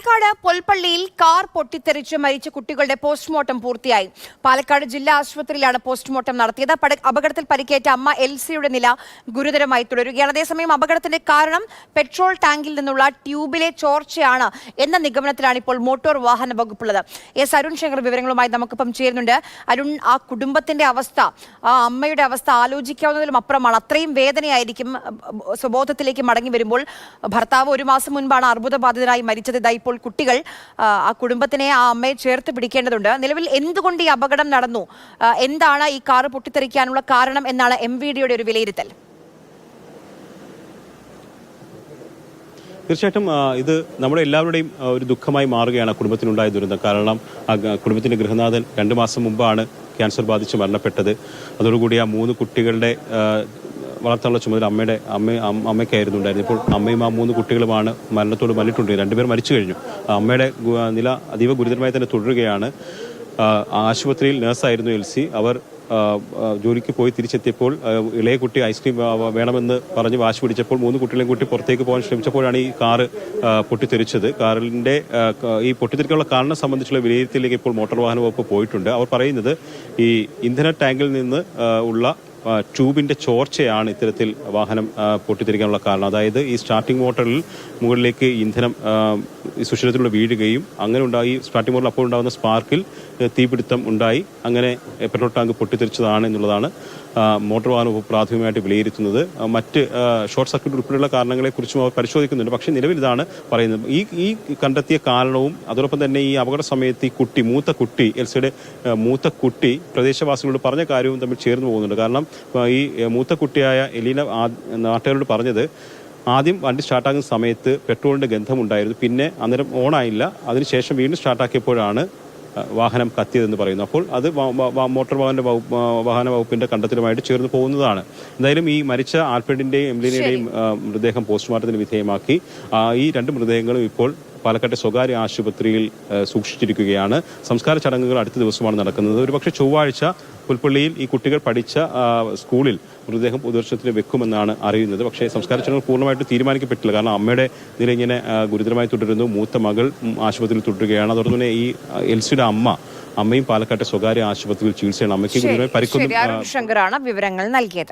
Palakkad പൊൽപ്പള്ളിയിൽ car പൊട്ടിത്തെറിച്ച് മരിച്ച കുട്ടികളുടെ പോസ്റ്റ്മോർട്ടം പൂർത്തിയായി. പാലക്കാട് ജില്ലാ ആശുപത്രിയിലാണ് പോസ്റ്റ്മോർട്ടം നടത്തിയത്. അപകടത്തിൽ പരിക്കേറ്റ അമ്മ എൽസിയുടെ നില ഗുരുതരമായി തുടരുകയാണ്. അതേസമയം അപകടത്തിന്റെ കാരണം പെട്രോൾ ടാങ്കിൽ നിന്നുള്ള ട്യൂബിലെ ചോർച്ചയാണ് എന്ന നിഗമനത്തിലാണ് ഇപ്പോൾ മോട്ടോർ വാഹന വകുപ്പുള്ളത്. എസ് അരുൺ ശങ്കർ വിവരങ്ങളുമായി നമുക്കിപ്പം ചേരുന്നുണ്ട്. അരുൺ, ആ കുടുംബത്തിന്റെ അവസ്ഥ, ആ അമ്മയുടെ അവസ്ഥ ആലോചിക്കാവുന്നതിലും അപ്പുറമാണ്. അത്രയും വേദനയായിരിക്കും സ്വബോധത്തിലേക്ക് മടങ്ങി വരുമ്പോൾ. ഭർത്താവ് 1 മാസം മുൻപാണ് അർബുദബാധിതരായി മരിച്ചത്. ഇപ്പോൾ കുട്ടികൾ ആ കുടുംബത്തിനെ, ആ അമ്മയെ ചേർത്ത് പിടിക്കേണ്ടതുണ്ട്. നിലവിൽ എന്തുകൊണ്ട് ഈ അപകടം നടന്നു, എന്താണ് ഈ കാറ് പൊട്ടിത്തെറിക്കാനുള്ള കാരണം എന്നാണ് MVDയുടെ ഒരു വിലയിരുത്തൽ? തീർച്ചയായിട്ടും ഇത് നമ്മുടെ എല്ലാവരുടെയും ഒരു ദുഃഖമായി മാറുകയാണ് കുടുംബത്തിനുണ്ടായ ദുരന്തം. കാരണം കുടുംബത്തിന്റെ ഗൃഹനാഥൻ 2 മാസം മുമ്പാണ് ക്യാൻസർ ബാധിച്ച് മരണപ്പെട്ടത്. അതോടുകൂടി ആ 3 കുട്ടികളുടെ വളർത്താനുള്ള ചുമതല അമ്മയ്ക്കായിരുന്നു ഉണ്ടായിരുന്നത്. ഇപ്പോൾ അമ്മയും ആ 3 കുട്ടികളുമാണ് മരണത്തോട് മല്ലിട്ടുണ്ട്. 2 പേർ മരിച്ചു കഴിഞ്ഞു. അമ്മയുടെ നില അതീവ ഗുരുതരമായി തന്നെ തുടരുകയാണ്. ആശുപത്രിയിൽ നഴ്സായിരുന്നു എൽസി. അവർ ജോലിക്ക് പോയി തിരിച്ചെത്തിയപ്പോൾ ഇളയ കുട്ടി ഐസ്ക്രീം വേണമെന്ന് പറഞ്ഞ് വാശി പിടിച്ചപ്പോൾ 3 കുട്ടികളെയും കൂട്ടി പുറത്തേക്ക് പോകാൻ ശ്രമിച്ചപ്പോഴാണ് ഈ കാറ് പൊട്ടിത്തെറിച്ചത്. കാറിന്റെ ഈ പൊട്ടിത്തെറിക്കാനുള്ള കാരണം സംബന്ധിച്ചുള്ള വിലയിരുത്തലിലേക്ക് ഇപ്പോൾ മോട്ടോർ വാഹന വകുപ്പ് പോയിട്ടുണ്ട്. അവർ പറയുന്നത് ഈ ഇന്ധന ടാങ്കിൽ നിന്ന് ഉള്ള ട്യൂബിന്റെ ചോർച്ചയാണ് ഇത്തരത്തിൽ വാഹനം പൊട്ടിത്തെറിക്കാനുള്ള കാരണം. അതായത് ഈ സ്റ്റാർട്ടിംഗ് മോട്ടറിൽ മുകളിലേക്ക് ഇന്ധനം സുഷിരത്തിലൂടെ വീഴുകയും അങ്ങനെ ഉണ്ടായി സ്റ്റാർട്ടിംഗ് മോട്ടറിൽ അപ്പോൾ ഉണ്ടാകുന്ന സ്പാർക്കിൽ തീപിടുത്തം ഉണ്ടായി അങ്ങനെ പെട്രോൾ ടാങ്ക് പൊട്ടിത്തെറിച്ചതാണ് എന്നുള്ളതാണ് മോട്ടോർ വാഹന വകുപ്പ് പ്രാഥമികമായിട്ട് വിലയിരുത്തുന്നത്. മറ്റ് ഷോർട്ട് സർക്യൂട്ട് ഉൾപ്പെടെയുള്ള കാരണങ്ങളെക്കുറിച്ചും അവർ പരിശോധിക്കുന്നുണ്ട്. പക്ഷേ നിലവിൽ ഇതാണ് പറയുന്നത്. ഈ കണ്ടെത്തിയ കാരണവും അതോടൊപ്പം തന്നെ ഈ അപകട സമയത്ത് ഈ മൂത്ത കുട്ടി എൽസിയുടെ മൂത്ത കുട്ടി പ്രദേശവാസികളോട് പറഞ്ഞ കാര്യവും തമ്മിൽ ചേർന്ന് പോകുന്നുണ്ട്. കാരണം ഈ മൂത്ത കുട്ടിയായ എലീന നാട്ടുകാരോട് പറഞ്ഞത് ആദ്യം വണ്ടി സ്റ്റാർട്ടാകുന്ന സമയത്ത് പെട്രോളിന്റെ ഗന്ധമുണ്ടായിരുന്നു, പിന്നെ അന്നേരം ഓണായില്ല, അതിനുശേഷം വീണ്ടും സ്റ്റാർട്ടാക്കിയപ്പോഴാണ് വാഹനം കത്തിയതെന്ന് പറയുന്നു. അപ്പോൾ അത് മോട്ടോർ വാഹന വകുപ്പിന്റെ കണ്ടെത്തലുമായിട്ട് ചേർന്ന് പോകുന്നതാണ്. എന്തായാലും ഈ മരിച്ച ആൽഫ്രഡിന്റെയും എംലിനയുടെയും മൃതദേഹം പോസ്റ്റ്മോർട്ടത്തിന് വിധേയമാക്കി. ഈ 2 മൃതദേഹങ്ങളും ഇപ്പോൾ പാലക്കാട്ടെ സ്വകാര്യ ആശുപത്രിയിൽ സൂക്ഷിച്ചിരിക്കുകയാണ്. സംസ്കാര ചടങ്ങുകൾ അടുത്ത ദിവസമാണ് നടക്കുന്നത്. ഒരുപക്ഷെ ചൊവ്വാഴ്ച പുൽപ്പള്ളിയിൽ ഈ കുട്ടികൾ പഠിച്ച സ്കൂളിൽ മൃതദേഹം പൊതുദർശനത്തിന് വെക്കുമെന്നാണ് അറിയുന്നത്. പക്ഷേ സംസ്കാര ചടങ്ങുകൾ പൂർണ്ണമായിട്ട് തീരുമാനിക്കപ്പെട്ടില്ല. കാരണം അമ്മയുടെ നില ഇങ്ങനെ ഗുരുതരമായി തുടരുന്നു. മൂത്ത മകൾ ആശുപത്രിയിൽ തുടരുകയാണ്. അതോടൊപ്പം തന്നെ ഈ എൽസിയുടെ അമ്മയും പാലക്കാട്ടെ സ്വകാര്യ ആശുപത്രിയിൽ ചികിത്സയാണ്. അമ്മയ്ക്ക് ഗുരുതരമായി പരിക്കൊന്നും ശങ്കറാണ് വിവരങ്ങൾ നൽകിയത്.